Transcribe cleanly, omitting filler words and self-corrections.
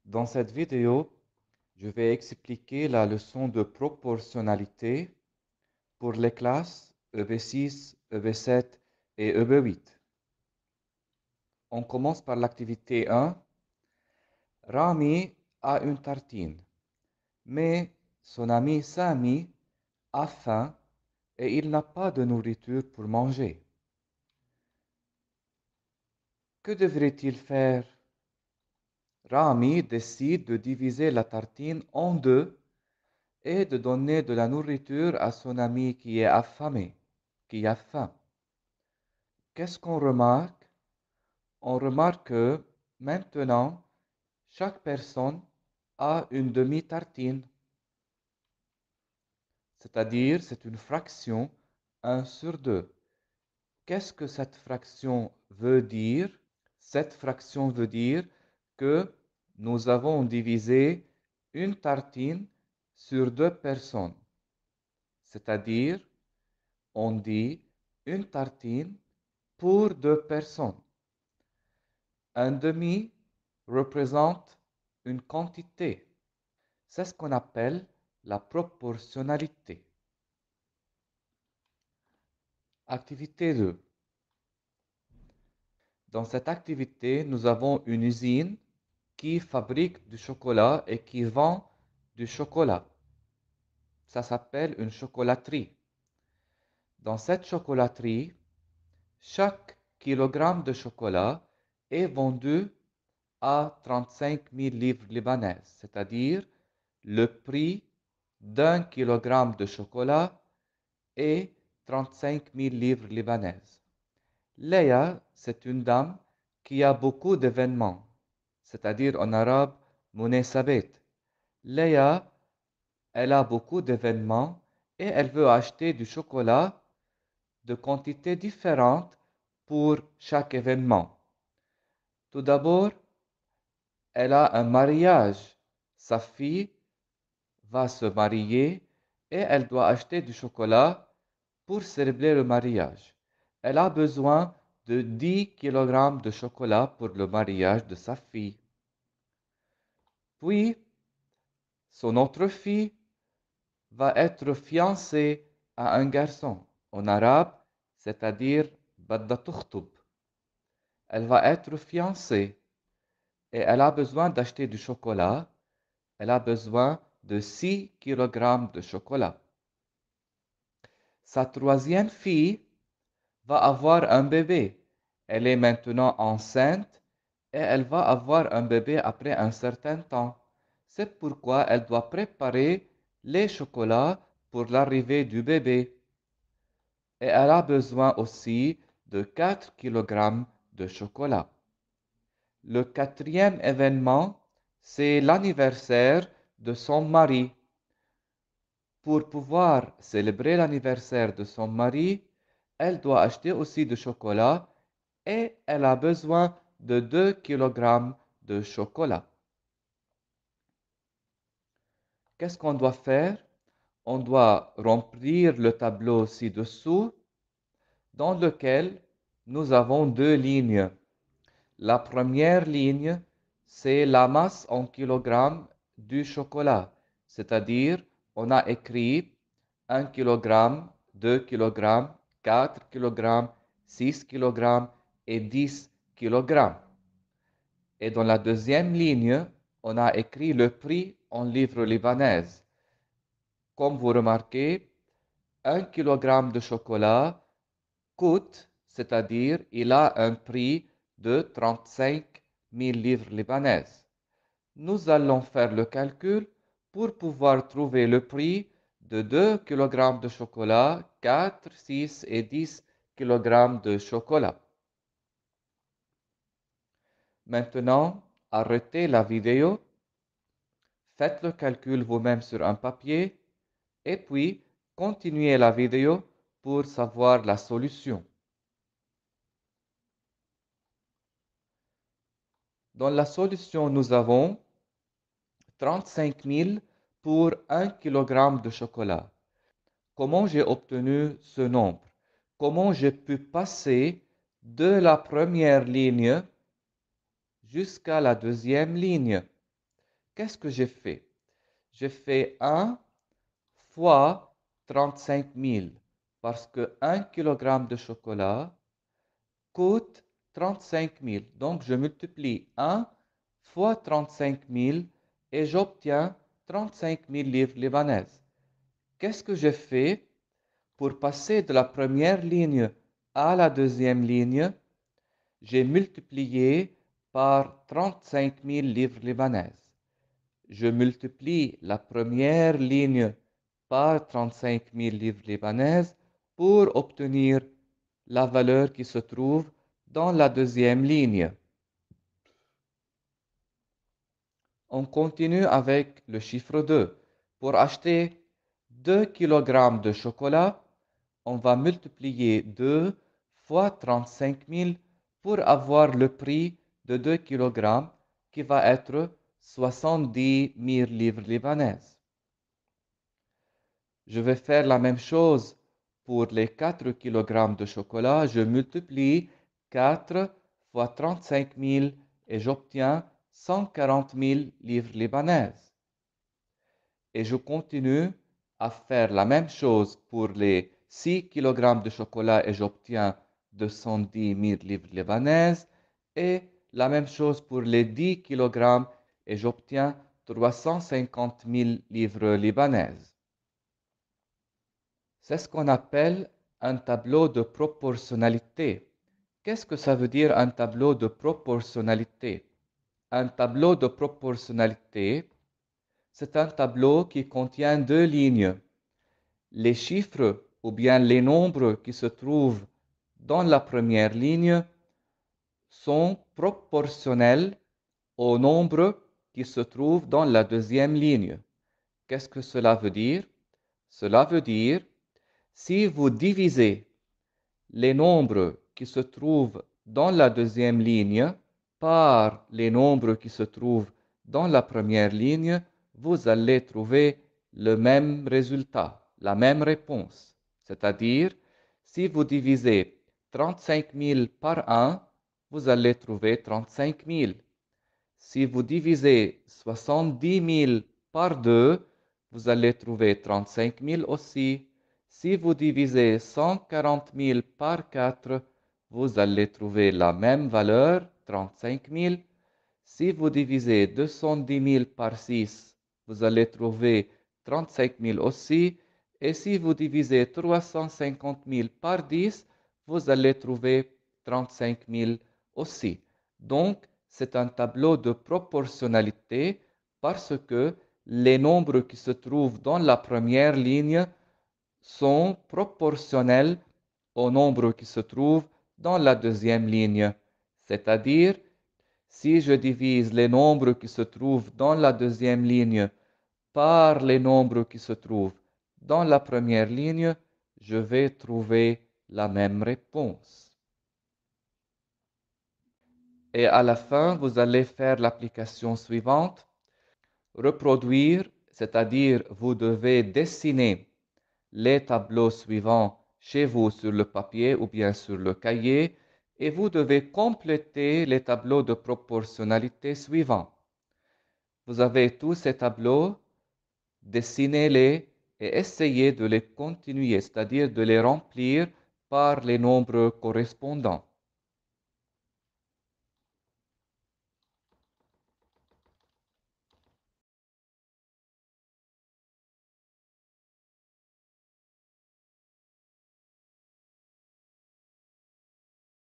Dans cette vidéo, je vais expliquer la leçon de proportionnalité pour les classes EB6, EB7 et EB8. On commence par l'activité 1. Rami a une tartine, mais son ami Sami a faim et il n'a pas de nourriture pour manger. Que devrait-il faire? Rami décide de diviser la tartine en deux et de donner de la nourriture à son ami qui est affamé, qui a faim. Qu'est-ce qu'on remarque? On remarque que maintenant, chaque personne a une demi-tartine, c'est-à-dire c'est une fraction 1 sur 2. Qu'est-ce que cette fraction veut dire? Cette fraction veut dire que nous avons divisé une tartine sur deux personnes, c'est-à-dire on dit une tartine pour deux personnes. Un demi représente une quantité. C'est ce qu'on appelle la proportionnalité. Activité 2. Dans cette activité, nous avons une usine qui fabrique du chocolat et qui vend du chocolat. Ça s'appelle une chocolaterie. Dans cette chocolaterie, chaque kilogramme de chocolat est vendu à 35 000 livres libanaises, c'est-à-dire le prix d'un kilogramme de chocolat est 35 000 livres libanaises. Léa, c'est une dame qui a beaucoup d'événements, c'est-à-dire en arabe, munasabet. Léa, elle a beaucoup d'événements et elle veut acheter du chocolat de quantités différentes pour chaque événement. Tout d'abord, elle a un mariage. Sa fille va se marier et elle doit acheter du chocolat pour célébrer le mariage. Elle a besoin de 10 kg de chocolat pour le mariage de sa fille. Puis, son autre fille va être fiancée à un garçon, en arabe, c'est-à-dire badda tukhtub. Elle va être fiancée et elle a besoin d'acheter du chocolat. Elle a besoin de 6 kg de chocolat. Sa troisième fille va avoir un bébé. Elle est maintenant enceinte et elle va avoir un bébé après un certain temps. C'est pourquoi elle doit préparer les chocolats pour l'arrivée du bébé. Et elle a besoin aussi de 4 kg de chocolat. Le quatrième événement, c'est l'anniversaire de son mari. Pour pouvoir célébrer l'anniversaire de son mari, elle doit acheter aussi du chocolat et elle a besoin de 2 kg de chocolat. Qu'est-ce qu'on doit faire? On doit remplir le tableau ci-dessous dans lequel nous avons deux lignes. La première ligne, c'est la masse en kilogrammes du chocolat, c'est-à-dire on a écrit 1 kg, 2 kg, 4 kg, 6 kg et 10 kg. Et dans la deuxième ligne, on a écrit le prix en livres libanaises. Comme vous remarquez, 1 kg de chocolat coûte, c'est-à-dire il a un prix de 35 000 livres libanaises. Nous allons faire le calcul pour pouvoir trouver le prix de 2 kg de chocolat, 4, 6 et 10 kg de chocolat. Maintenant, arrêtez la vidéo, faites le calcul vous-même sur un papier et puis continuez la vidéo pour savoir la solution. Dans la solution, nous avons 35 000 pour 1 kg de chocolat. Comment j'ai obtenu ce nombre? Comment j'ai pu passer de la première ligne jusqu'à la deuxième ligne? Qu'est-ce que j'ai fait? J'ai fait 1 fois 35 000 parce que 1 kg de chocolat coûte 35 000. Donc, je multiplie 1 fois 35 000 et j'obtiens 35 000 livres libanaises. Qu'est-ce que j'ai fait pour passer de la première ligne à la deuxième ligne? J'ai multiplié par 35 000 livres libanaises. Je multiplie la première ligne par 35 000 livres libanaises pour obtenir la valeur qui se trouve dans la deuxième ligne. On continue avec le chiffre 2. Pour acheter 2 kg de chocolat, on va multiplier 2 fois 35 000 pour avoir le prix de 2 kg qui va être 70 000 livres libanaises. Je vais faire la même chose pour les 4 kg de chocolat. Je multiplie 4 fois 35 000 et j'obtiens 140 000 livres libanaises. Et je continue à faire la même chose pour les 6 kg de chocolat et j'obtiens 210 000 livres libanaises. Et la même chose pour les 10 kg et j'obtiens 350 000 livres libanaises. C'est ce qu'on appelle un tableau de proportionnalité. Qu'est-ce que ça veut dire un tableau de proportionnalité? Un tableau de proportionnalité, c'est un tableau qui contient deux lignes. Les chiffres ou bien les nombres qui se trouvent dans la première ligne sont proportionnels aux nombres qui se trouvent dans la deuxième ligne. Qu'est-ce que cela veut dire? Cela veut dire si vous divisez les nombres qui se trouvent dans la deuxième ligne par les nombres qui se trouvent dans la première ligne, vous allez trouver le même résultat, la même réponse. C'est-à-dire, si vous divisez 35 000 par 1, vous allez trouver 35 000. Si vous divisez 70 000 par 2, vous allez trouver 35 000 aussi. Si vous divisez 140 000 par 4, vous allez trouver la même valeur, 35 000. Si vous divisez 210 000 par 6, vous allez trouver 35 000 aussi. Et si vous divisez 350 000 par 10, vous allez trouver 35 000 aussi. Donc, c'est un tableau de proportionnalité parce que les nombres qui se trouvent dans la première ligne sont proportionnels aux nombres qui se trouvent dans la deuxième ligne. C'est-à-dire, si je divise les nombres qui se trouvent dans la deuxième ligne par les nombres qui se trouvent dans la première ligne, je vais trouver la même réponse. Et à la fin, vous allez faire l'application suivante. Reproduire, c'est-à-dire vous devez dessiner les tableaux suivants chez vous sur le papier ou bien sur le cahier et vous devez compléter les tableaux de proportionnalité suivants. Vous avez tous ces tableaux, dessinez-les et essayez de les continuer, c'est-à-dire de les remplir par les nombres correspondants.